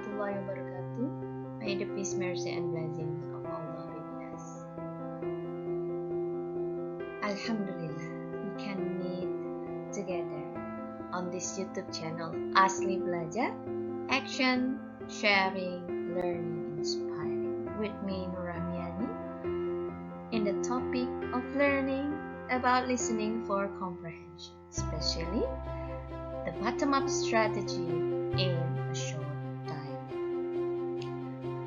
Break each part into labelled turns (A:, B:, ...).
A: warahmatullahi wabarakatuh. May the peace, mercy, and blessings of Allah be with us. Alhamdulillah, we can meet together on this YouTube channel, Asli Belajar, Action, Sharing, Learning, Inspiring, with me Nuramiani, in the topic of learning about listening for comprehension, especially the bottom-up strategy in a short dialogue.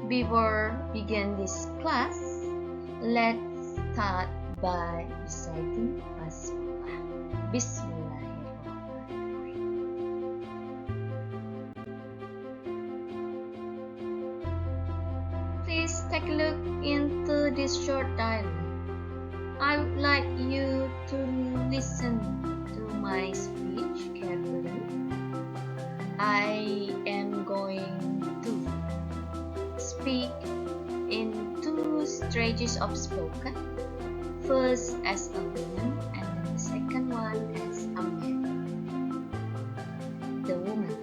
A: Before begin this class, let's start by reciting Basmalah. Bismillahirrahmanirrahim. Please take a look into this short dialogue. I would like you to listen to my speech carefully. I am going to speak in two stages of spoken. First as a woman and then the second one as a man. The woman: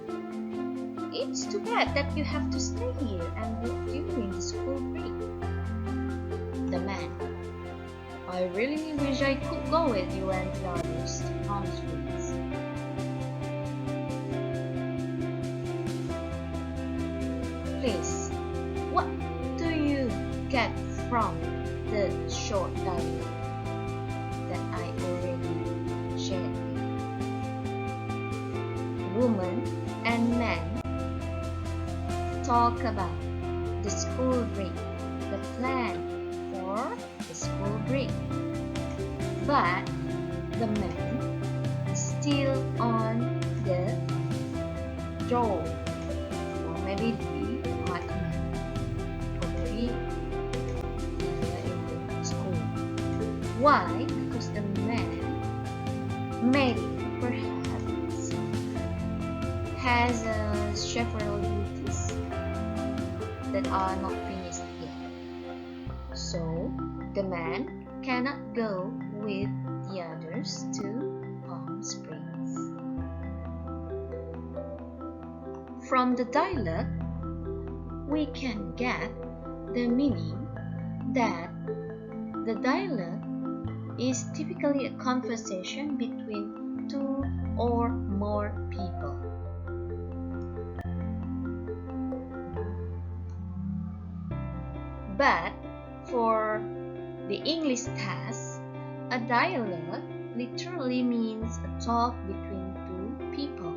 A: it's too bad that you have to stay here and work during the school break. The man: I really wish I could go with you and the others to Palm Springs. Please, what do you get from the short dialogue that I already shared with you? Woman and man talk about the school break, the plan for the school break. But the man is still on the job, or maybe the apartment, or maybe in the school. Why? Because the man maybe perhaps has several duties that are not finished yet. So the man cannot go with the others to Palm Springs. From the dialogue, we can get the meaning that the dialogue is typically a conversation between two or more people. But for the English test, a dialogue literally means a talk between two people.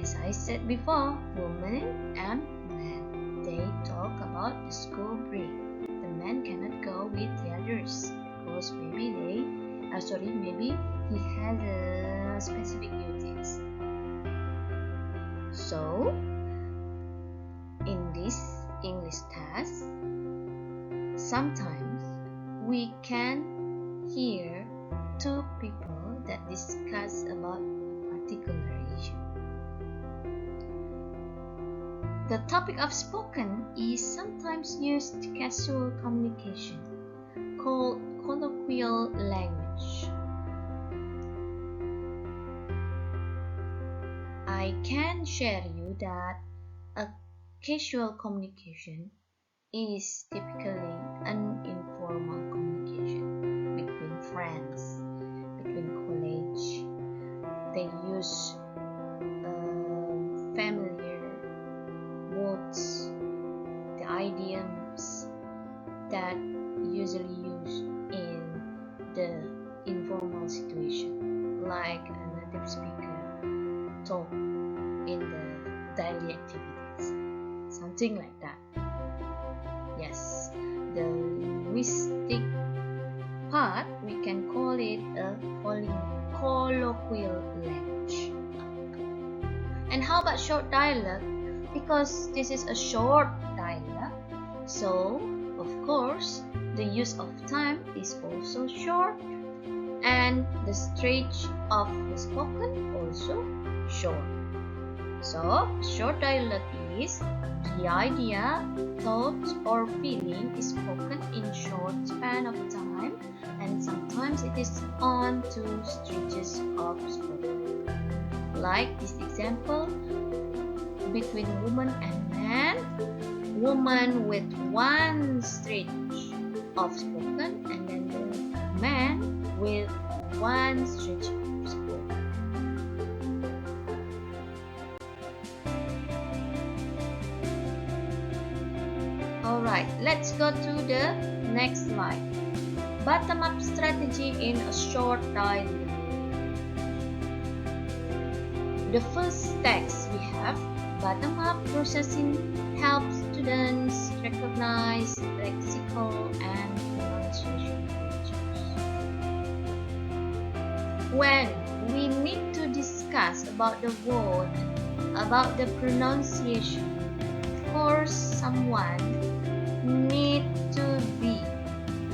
A: As I said before, woman and man, they talk about the school break. The man cannot go with the others because maybe he has a specific duties. So, in this English test, sometimes we can hear two people that discuss about a particular issue. The topic of spoken is sometimes used casual communication, called colloquial language. I can share you that a casual communication is typically an informal communication between friends, between college. They use familiar words, the idioms that usually used in the informal situation, like a native speaker talk in the daily activities, something like that. Yes, the linguistic part, we can call it a colloquial language. And how about short dialogue? Because this is a short dialogue, so of course the use of time is also short, and the stretch of the spoken also short. So short dialogue is the idea, thought, or feeling is spoken in short span of time, and sometimes it is on two stretches of spoken. Like this example, between woman and man, woman with one stretch of spoken, and then the man with one stretch of spoken. Alright, let's go to the next slide. Bottom-up strategy in a short dialogue. The first text we have, bottom-up processing helps students recognize lexical and pronunciation features. When we need to discuss about the word, about the pronunciation, of course, someone need to be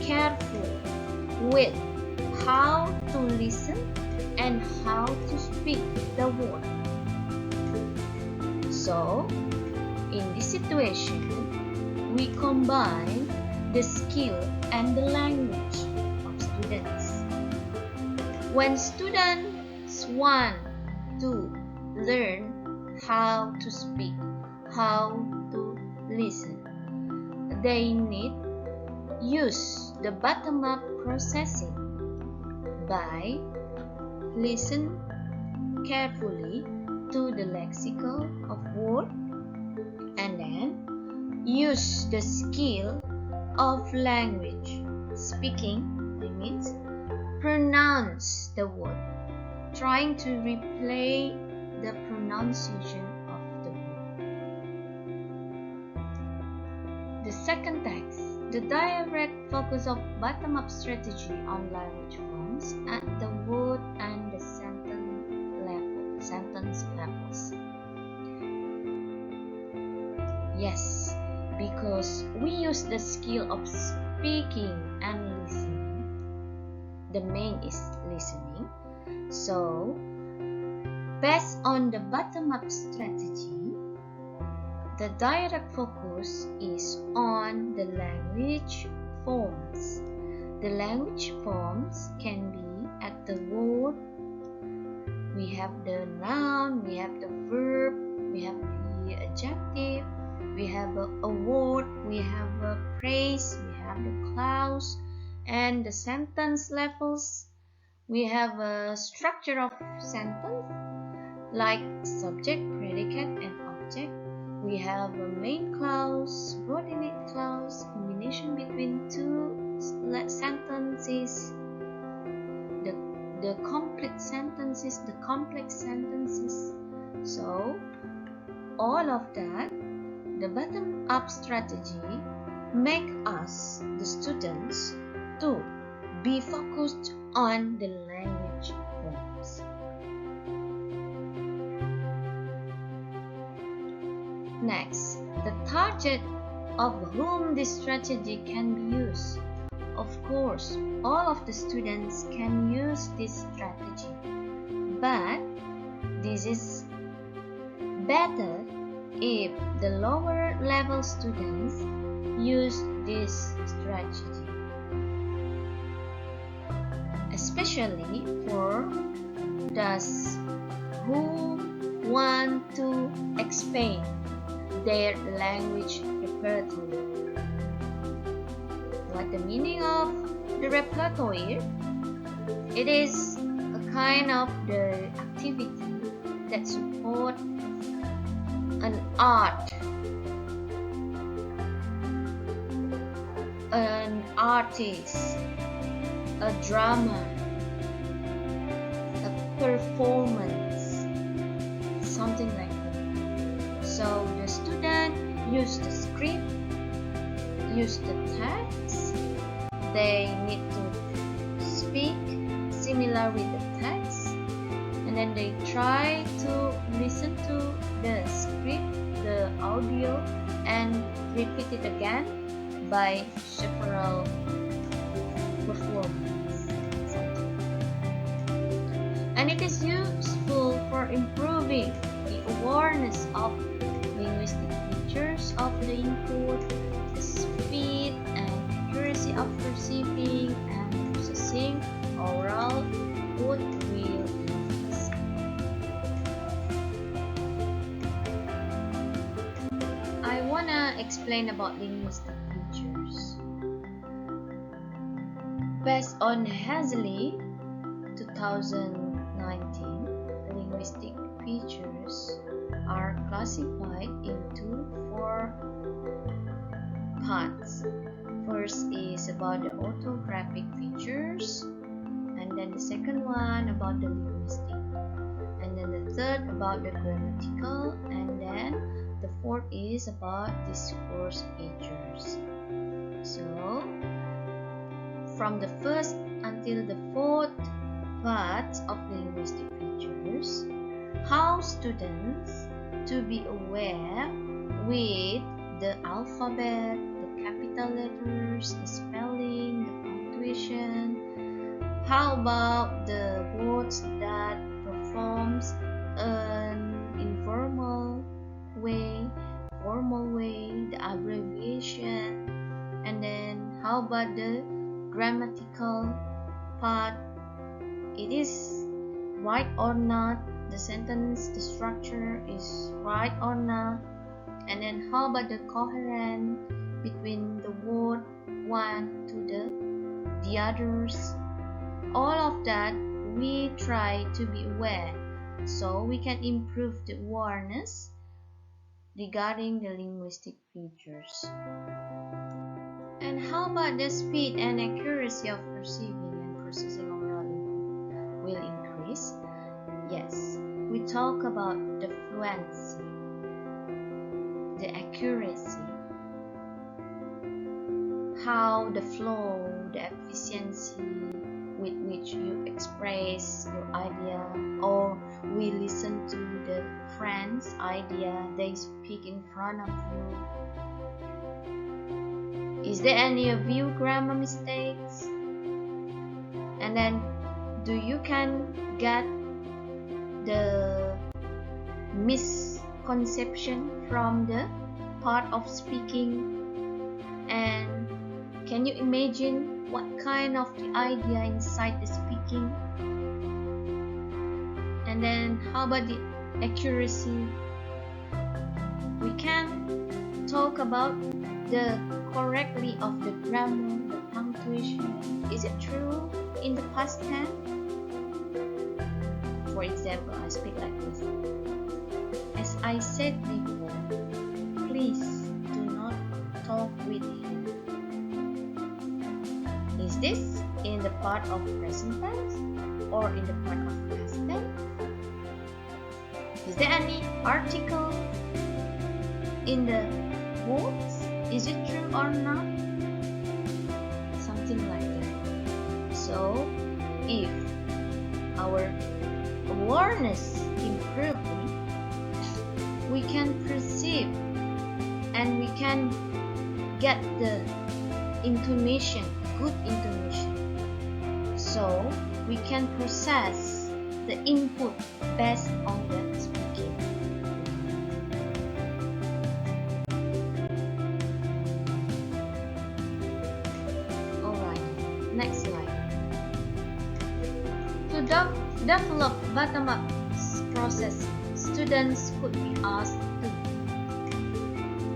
A: careful with how to listen and how to speak the word. So, in this situation, we combine the skill and the language of students. When students want to learn how to speak, how to listen, they need use the bottom-up processing by listen carefully to the lexical of word and then use the skill of language speaking, that means pronounce the word, trying to replay the pronunciation of the word. The second text, the direct focus of bottom-up strategy on language forms at the word and the sentence levels. Yes, because we use the skill of speaking and listening. The main is listening. So, based on the bottom-up strategy, the direct focus is on the language forms. The language forms can be at the word. We have the noun, we have the verb, we have the adjective, we have a word, we have a phrase, we have the clause, and the sentence levels. We have a structure of sentence like subject, predicate, and object. We have a main clause, subordinate clause, combination between two sentences, the complete sentences, the complex sentences. So, all of that, the bottom-up strategy make us, the students, to be focused on the language forms. Next, the target of whom this strategy can be used. Of course, all of the students can use this strategy, but this is better if the lower level students use this strategy, especially for those who want to expand their language repertoire. What the meaning of the repertoire? It is a kind of the activity that support an art, an artist, a drama, a performance, something like that. So the student use the script, use the text. They need to speak similar with the text, and then they try to listen to the script, the audio, and repeat it again by several performances. And it is useful for improving the awareness of linguistic features of the input, the speed and accuracy of perceiving and processing oral input will increase. wanna explain about linguistic features. Based on Hazley 2019, linguistic features are classified into 4 parts. First is about the orthographic features, and then the second one about the linguistic, and then the third about the grammatical, and then the fourth is about discourse features. So, from the first until the fourth parts of linguistic features, how students to be aware with the alphabet, the capital letters, the spelling, the punctuation. How about the words that performs an informal way, formal way, the abbreviation, and then how about the grammatical part? It is right or not, the sentence, the structure is right or not, and then how about the coherence between the word one to the others. All of that we try to be aware so we can improve the awareness regarding the linguistic features. And how about the speed and accuracy of perceiving and processing oral info will increase? Yes, we talk about the fluency, the accuracy, how the flow, the efficiency with which you express your idea, or we listen to the friend's idea they speak in front of you. Is there any of you grammar mistakes? And then do you can get the misconception from the part of speaking? And can you imagine what kind of the idea inside the speaking? And then how about the accuracy? We can talk about the correctly of the grammar, the punctuation. Is it true in the past tense? For example, I speak like this. As I said before, please do not talk with him. Is this in the part of present tense or in the part of past tense? Is there any article in the words? Is it true or not? Something like that. So, if our awareness improves, we can perceive and we can get the intonation, good intonation. So, we can process the input based on the speaking. Alright, next slide. To develop bottom-up process, students could be asked to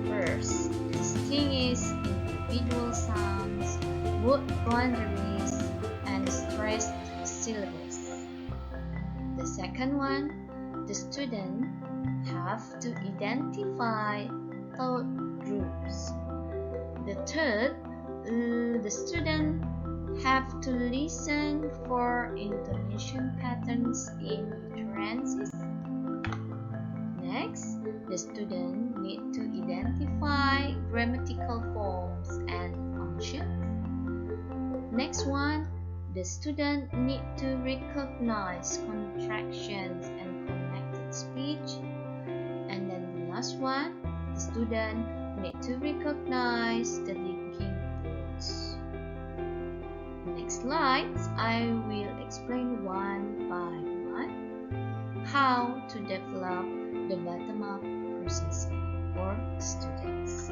A: first distinguish individual sounds, word boundaries, and stressed syllables. The second one, the student have to identify thought groups. The third, the student have to listen for intonation patterns in utterances. Next, the student need to identify grammatical forms and functions. Next one, the student need to recognize contractions and connected speech. And then the last one, the student need to recognize the linking words. Next slides, I will explain one by one how to develop the bottom-up processing for students.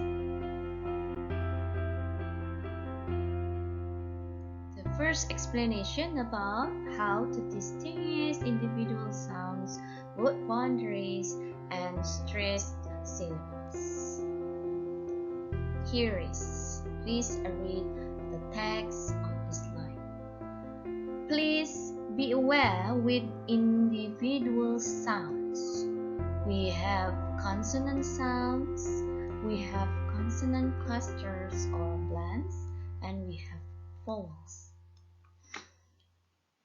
A: The first explanation about how to distinguish individual sounds, word boundaries, and stressed syllables. here is. Please read the text on the slide. Please be aware with individual sounds. We have consonant sounds, we have consonant clusters or blends, and we have vowels.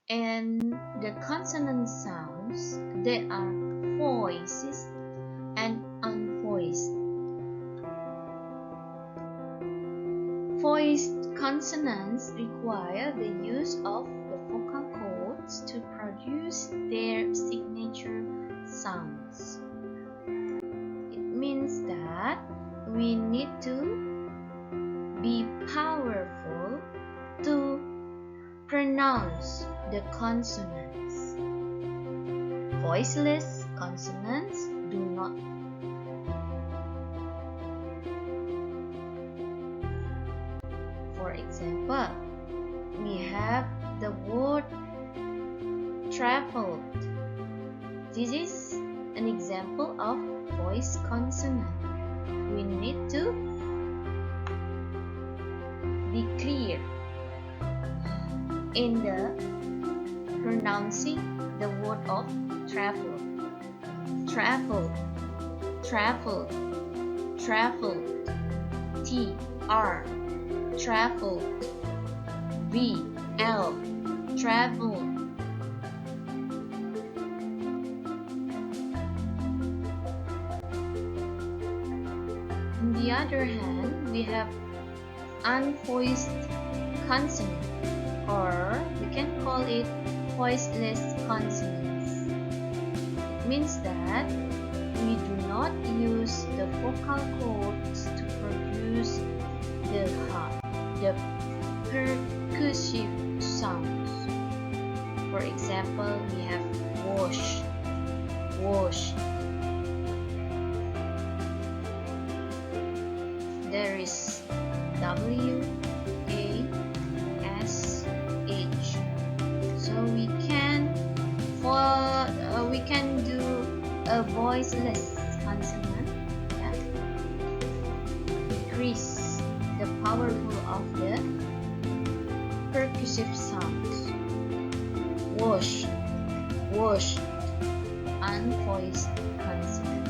A: And the consonant sounds, there are voices and unvoiced. Voiced consonants require the use of the vocal cords to produce their signature sounds. It means that we need to be powerful to pronounce the consonants. Voiceless consonants do not. For example, we have the word traveled. This is an example of voiced consonant. We need to be clear in the pronouncing the word of travel. Travel, travel, travel. T-R, travel. V-L, travel. On the other hand, we have unvoiced consonant, or we can call it voiceless consonants. It means that we do not use the vocal cords to produce the percussive sounds. For example, we have wash, wash. There is W, A, S, H. So we can do a voiceless consonant that increase the powerful of the percussive sounds. Wash, wash, unvoiced consonant.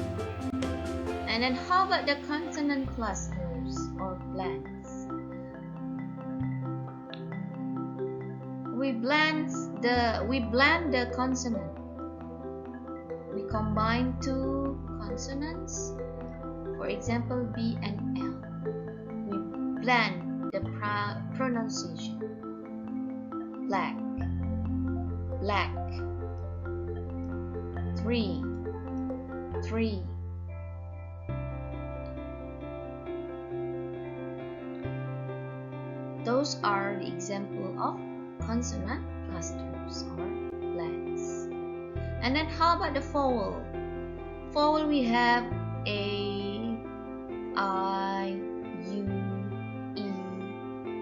A: And then how about the consonant clusters or blends? We blend the consonant. We combine two consonants, for example B and L. We blend the pronunciation. Black, black. Three, three. Those are the example of consonant clusters or blends. And then how about the vowel? Vowel we have A, I, U, E,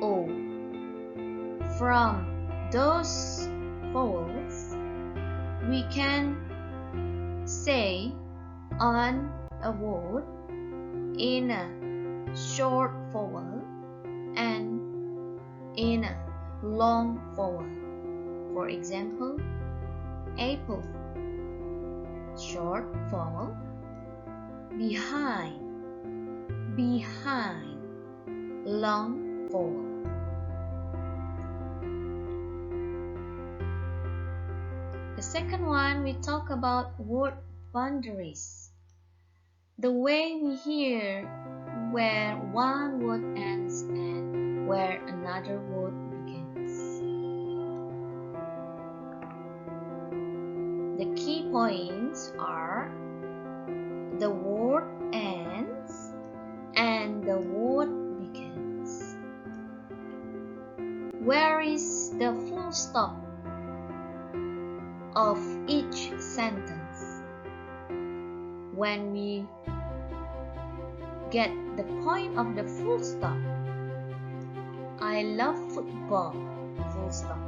A: O. From those vowels, we can say on a word in a short vowel and in a long vowel. For example, apple, short vowel. Behind, behind, long vowel. The second one, we talk about word boundaries. The way we hear where one word ends and where another word begins. The key points are the word ends and the word begins. Where is the full stop of each sentence? When we get the point of the full stop. I love football, full stop.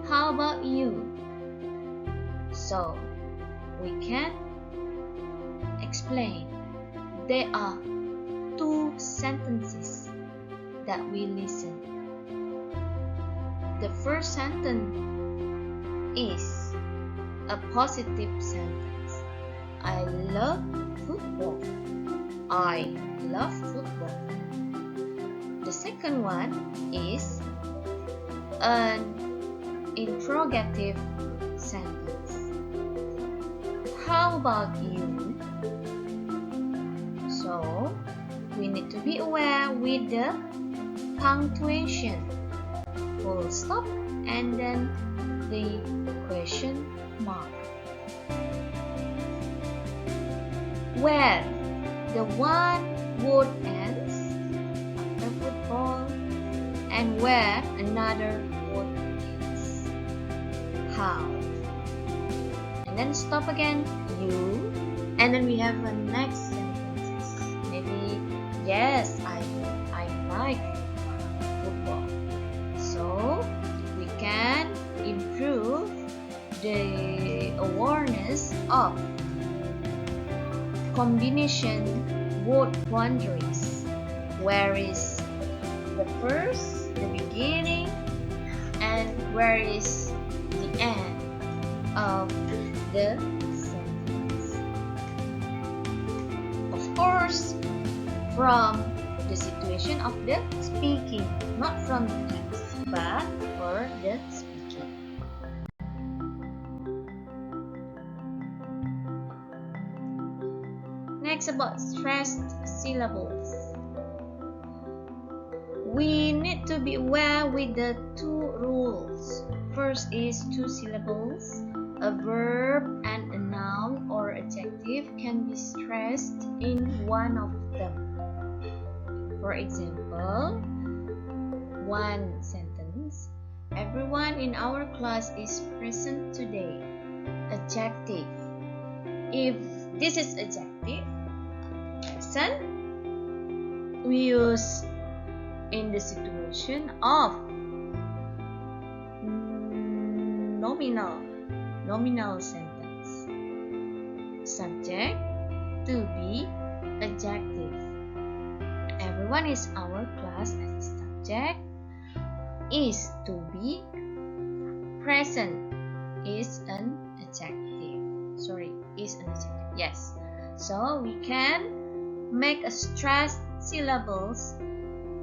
A: How about you? So, we can explain. They are two sentences that we listen. The first sentence is a positive sentence. I love football. I love football. The second one is an interrogative sentence. How about you? So, we need to be aware with the punctuation. Full stop and then the question mark. Where the one word ends after football and where another word ends. How? And then stop again. You. And then we have a next sentences. Maybe yes, I like football. So we can improve the awareness of combination word boundaries. Where is the first, the beginning, and where is the end of the sentence. Of course, from the situation of the speaking, not from the text, but for the speaking. Next, about stressed syllables. We need to be aware with the two rules. First is two syllables. A verb and a noun or adjective can be stressed in one of them. For example, one sentence. Everyone in our class is present today. Adjective. If this is adjective, present, we use in the situation of nominal sentence. Subject to be adjective. Everyone is our class as a subject. Is to be present is an adjective. Is an adjective. Yes. So we can make a stressed syllables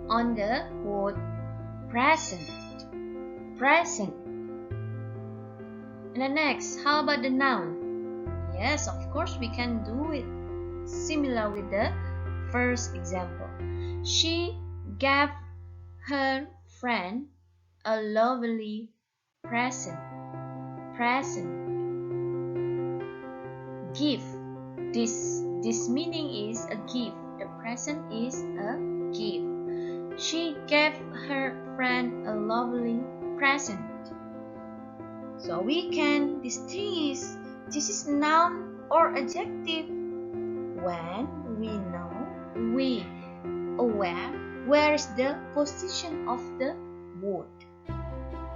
A: on the word present. Present. And the next, how about the noun? Yes, of course we can do it similar with the first example. She gave her friend a lovely present. Present. Give. This meaning is a gift. The present is a gift. She gave her friend a lovely present. So we can distinguish this is noun or adjective when we aware where is the position of the word.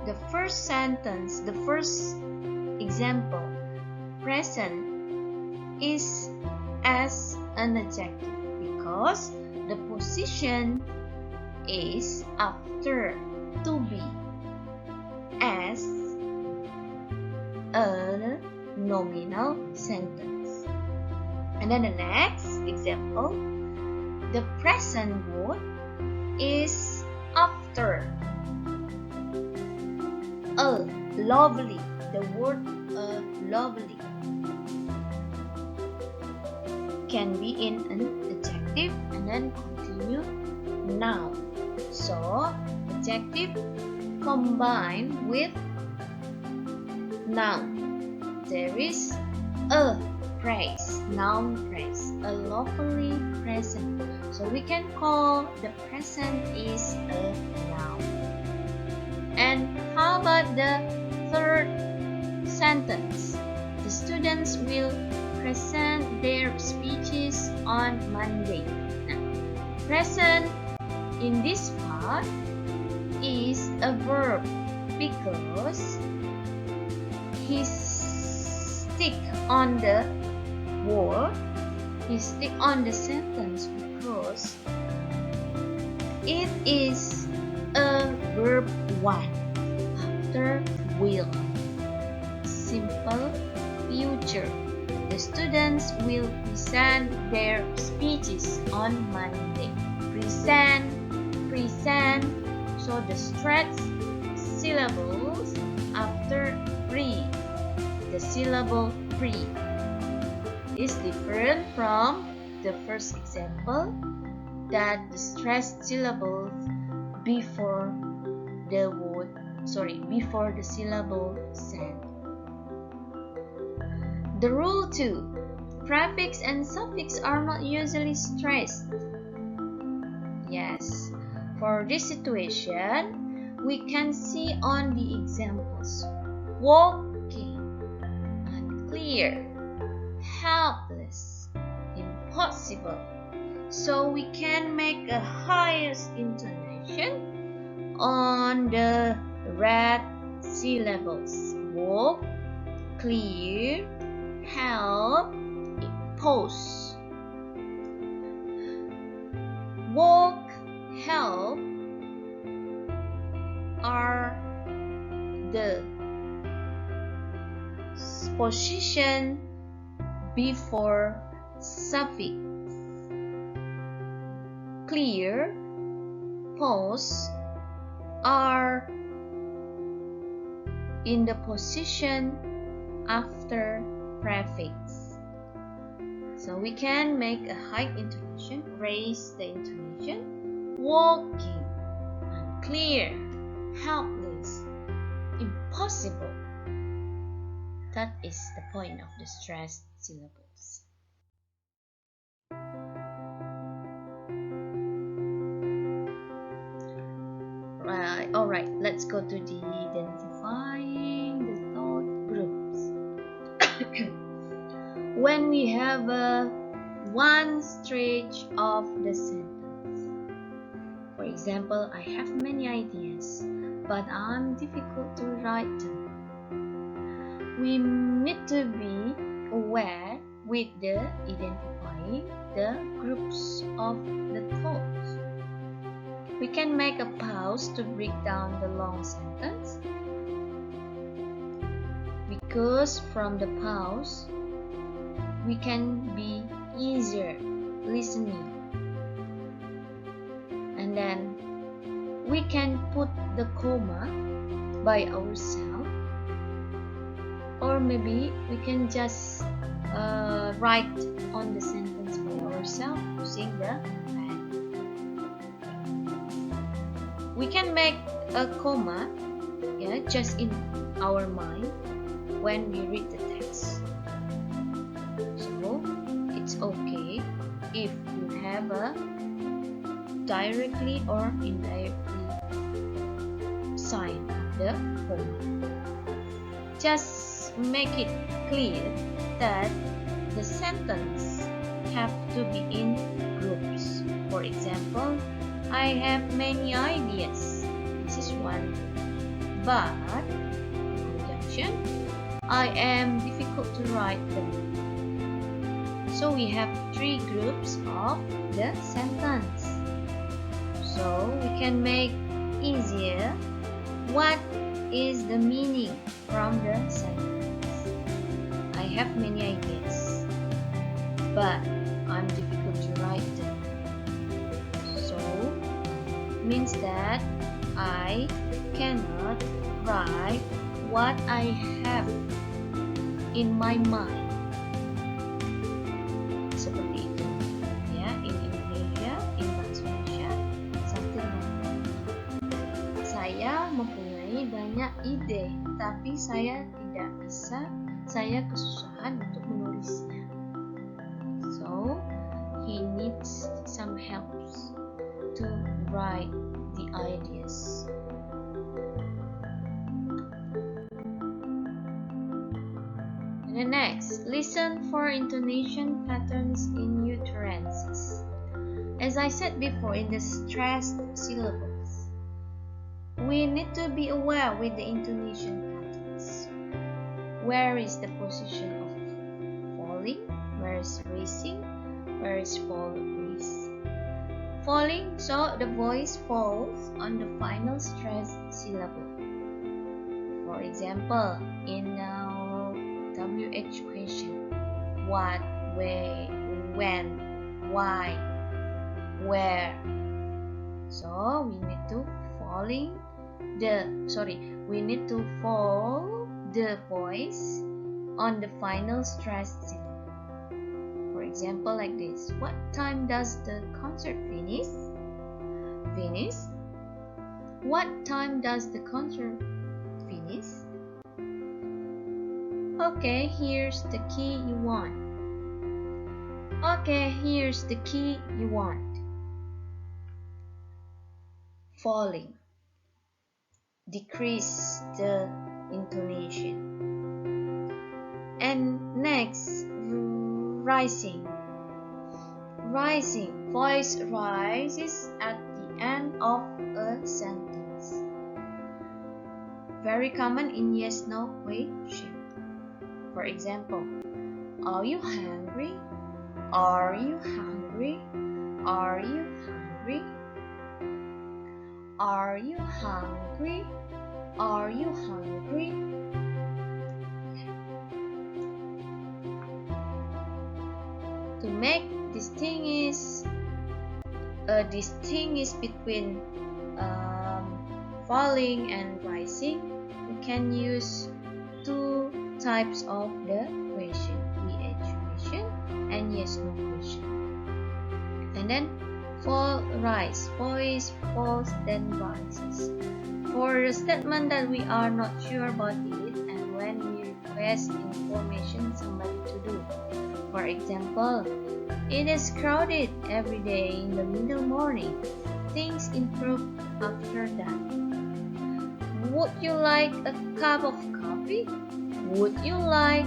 A: The first sentence, the first example, present is as an adjective because the position is after to be as a nominal sentence. And then the next example, the present word is after a lovely. The word lovely can be in an adjective and then continue noun. So adjective combined with noun. There is a praise, noun praise, a lovely present. So we can call the present is a noun. And how about the third sentence? The students will present their speeches on Monday. Now, present in this part is a verb because he stick on the word, he stick on the sentence because It is a verb 1 after will. Simple future. The students will present their speeches on Monday. Present. So the stretched syllables after pre. The syllable pre is different from the first example that the stressed syllables before the syllable said. The rule 2. Prefix and suffix are not usually stressed. Yes, for this situation, we can see on the examples. Walking, unclear, helpless, impossible. So we can make a highest intonation on the red syllables. Walk, clear, help, pause. Walk, help are the position before suffix. Clear, pause are in the position after prefix. So we can make a high intonation, raise the intonation. Walking, unclear, helpless, impossible. That is the point of the stressed syllables. Alright, let's go to the identifying the thought groups. When we have one stretch of the sentence. For example, I have many ideas, but I'm difficult to write them. We need to be aware with the identifying the groups of the thoughts. We can make a pause to break down the long sentence, because from the pause we can be easier listening, and then we can put the comma by ourselves, or maybe we can just write on the sentence by ourselves using the pen. We can make a comma just in our mind when we read the text. So it's okay if you have a directly or indirectly sign the comma. Just make it clear that the sentence have to be in groups. For example, I have many ideas. This is one. But, conjunction, I am difficult to write them. So we have 3 groups of the sentence. So we can make easier what is the meaning from the sentence. I have many ideas, but I'm difficult to write them. Means that I cannot write what I have in my mind. Seperti itu. Ya, in Indonesia, in bahasa Indonesia, something like that. Saya mempunyai banyak ide, tapi saya kesusahan untuk menulisnya. So, he needs some helps to write the ideas. And the next, listen for intonation patterns in utterances. As I said before, in the stressed syllables, we need to be aware with the intonation patterns. Where is the position of falling? Where is raising? Where is fall, raise? falling, so the voice falls on the final stressed syllable. For example, in our WH question, what, where, when, why, where. So we need to fall the voice on the final stressed syllable. For example, like this: what time does the concert finish? Finish. What time does the concert finish? Okay, here's the key you want. Okay, here's the key you want. Falling. Decrease the intonation. And next, rising. Rising. Voice rises at the end of a sentence. Very common in yes/no question. For example, are you hungry? Are you hungry? Are you hungry? Are you hungry? Are you hungry? To make distinguish between falling and rising, we can use two types of the question, VH question and yes/no question. And then fall, rise, voice falls then rises. For the statement that we are not sure about it and when we request information somebody to do. For example, it is crowded every day in the middle morning. Things improve after that. Would you like a cup of coffee? Would you like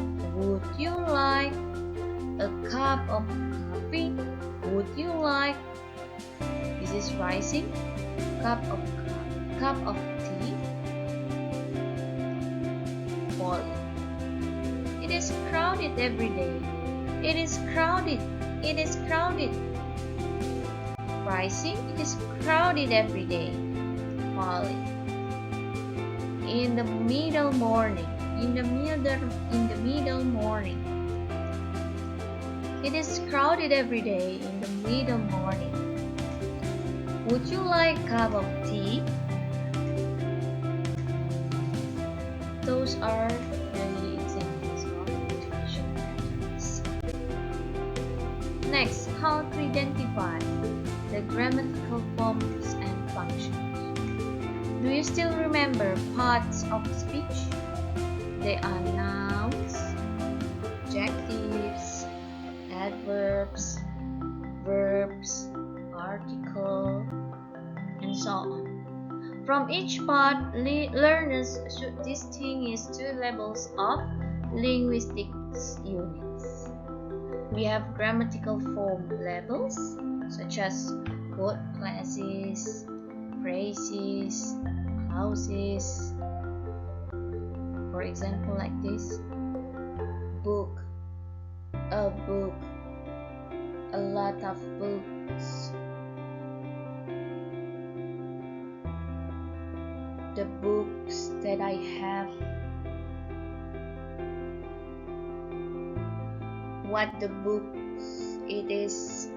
A: a cup of coffee? Would you like? This is rising. Cup of tea. Falling. It is crowded every day. It is crowded. It is crowded. Rising. It is crowded every day. Falling. In the middle morning. In the middle morning. It is crowded every day in the middle morning. Would you like a cup of tea? Those are the examples of intonation patterns. Next, how to identify the grammatical forms and functions. Do you still remember parts of speech? They are nouns, adjectives, adverbs, verbs, article, and so on. From each part, learners should distinguish two levels of linguistic units. We have grammatical form levels, such as code classes, phrases, clauses. For example, like this: book, a book, a lot of books, the books that I have, what the books it is.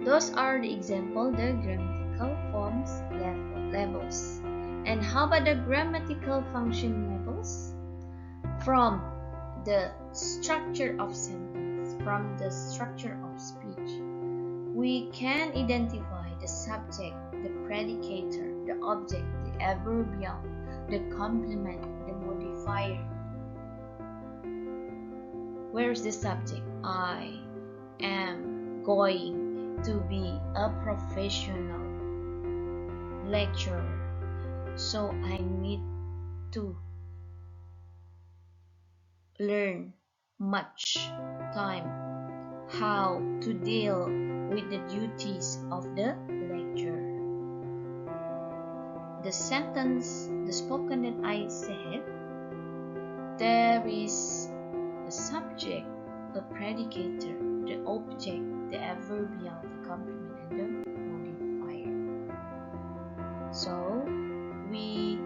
A: Those are the example, the grammatical forms levels. And how about the grammatical function levels? From the structure of sentence, from the structure of speech, we can identify the subject, the predicator, the object, the adverbial, the complement, the modifier. Where's the subject? I am going to be a professional lecturer, so I need to learn much time how to deal with the duties of the lecture. The sentence, the spoken that I said, there is a subject, a predicator, the object, the adverbial, the complement, and the modifier. So we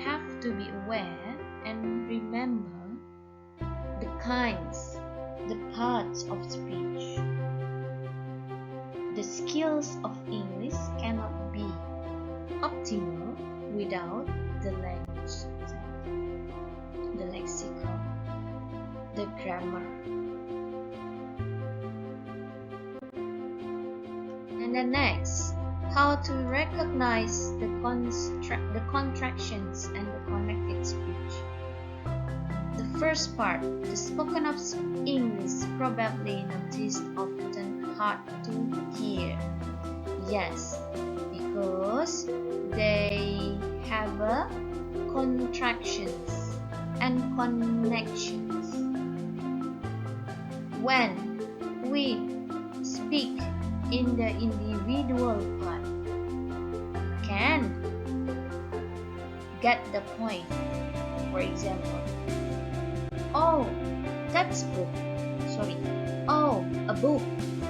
A: have to be aware and remember the kinds, the parts of speech. The skills of English cannot be optimal without the language itself, the lexicon, the grammar. And the next, how to recognize the contractions and the connected speech. The first part, the spoken of English probably noticed often hard to hear. Yes, because they have contractions and connections. When we speak in the individual part, can get the point. For example, oh, that's book. Sorry. Oh, a book.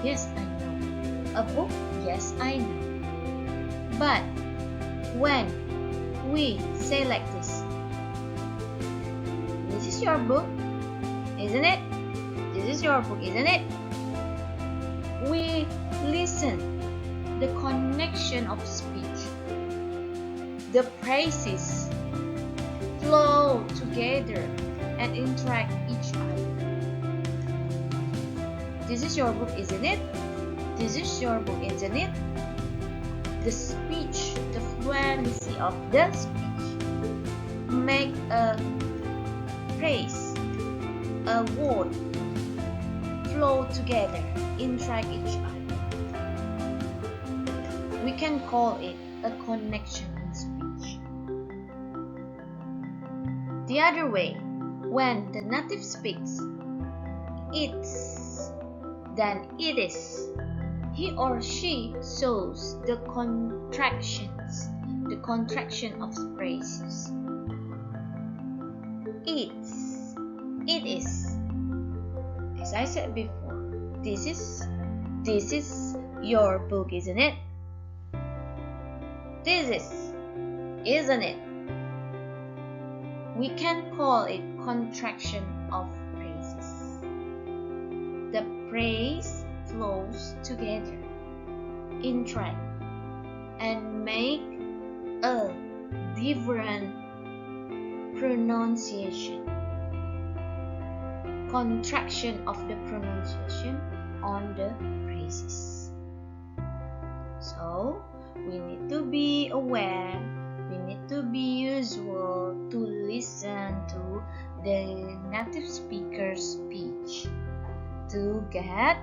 A: Yes, I know. A book. Yes, I know. But when we say like this is your book, isn't it? This is your book, isn't it? We listen the connection of speech. The phrases flow together and interact each other. This is your book, isn't it? This is your book, isn't it? The speech, the fluency of the speech make a phrase, a word flow together, interact each other. We can call it a connection in speech. The other way, when the native speaks, it's, then it is. He or she shows the contractions, the contraction of phrases. It's, it is. As I said before, this is your book, isn't it? This is, isn't it? We can call it contraction of phrases. The phrase flows together, interact, and make a different pronunciation. Contraction of the pronunciation on the phrases. So, we need to be aware, we need to be usual to listen to the native speaker's speech to get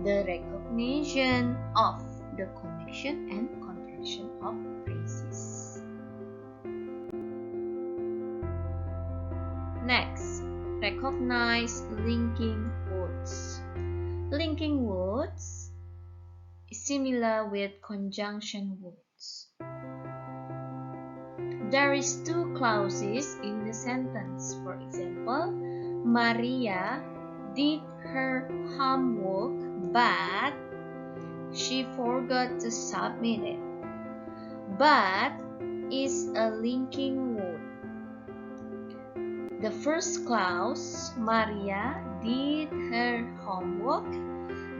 A: the recognition of the connection and contraction of phrases. Next, recognize linking words. Linking words is similar with conjunction words. There is two clauses in the sentence. For example, Maria did her homework, but she forgot to submit it. But is a linking word. The first clause, Maria did her homework.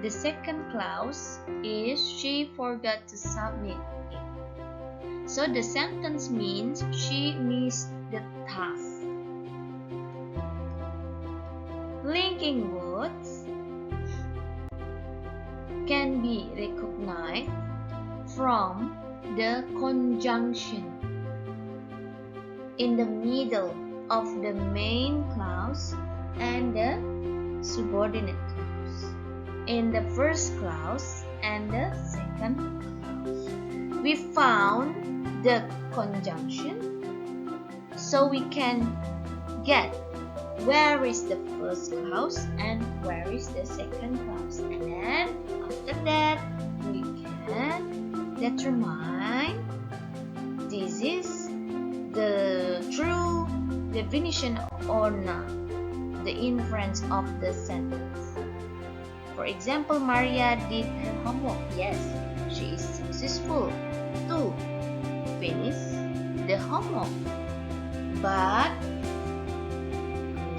A: The second clause is she forgot to submit it. So the sentence means she missed the task. Linking words can be recognized from the conjunction in the middle of the main clause and the subordinate clause, in the first clause and the second clause. We found the conjunction, so we can get where is the first clause and where is the second clause, and then after that we can determine this is the true definition or not, the inference of the sentence. For example, Maria did her homework. Yes, she is successful to finish the homework. But,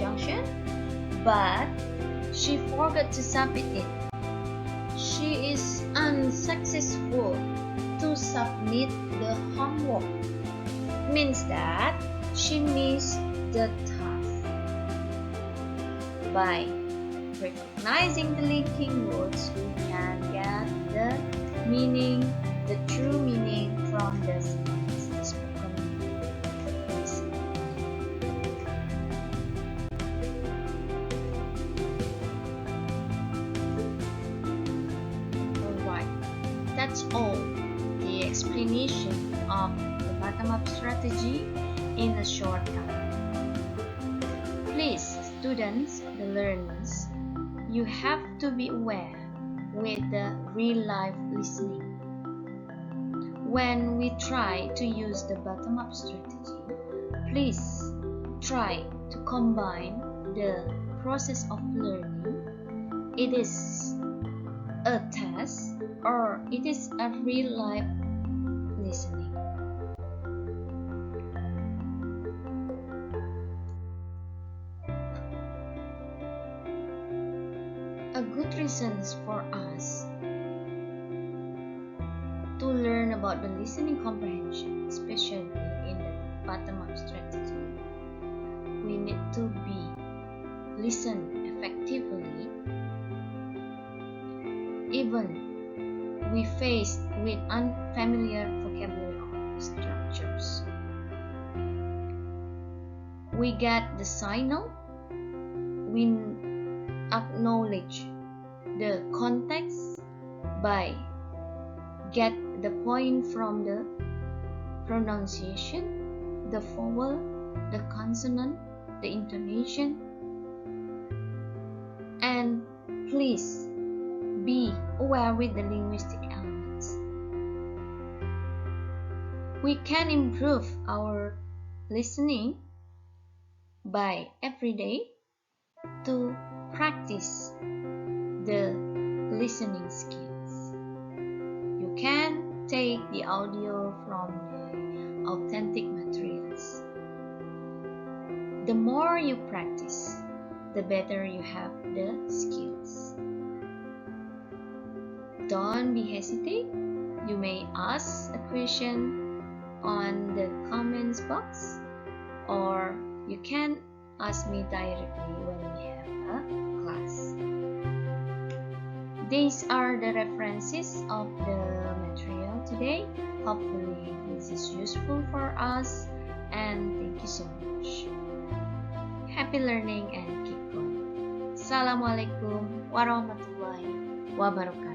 A: conjunction, but she forgot to submit it. She is unsuccessful to submit the homework. Means that she missed the task. By recognizing the linking words, we can get the meaning, the true meaning from the sentence, the spoken listening. Alright, that's all the explanation of the bottom-up strategy in a short time. Please, students, the learners, you have to be aware with the real-life listening. When we try to use the bottom-up strategy, please try to combine the process of learning. It is a test or it is a real-life listening. A good reasons for us to learn about the listening comprehension, especially in the bottom-up strategy, we need to listen effectively even we faced with unfamiliar vocabulary or structures. We get the signal, we acknowledge the context by get the point from the pronunciation, the vowel, the consonant, the intonation, and please be aware with the linguistic elements. We can improve our listening by every day to practice the listening skills. You can take the audio from the authentic materials. The more you practice, the better you have the skills. Don't be hesitant. You may ask a question on the comments box, or you can ask me directly when we have a class. These are the references of the material today. Hopefully this is useful for us, and thank you so much. Happy learning and keep going. Assalamualaikum warahmatullahi wabarakatuh.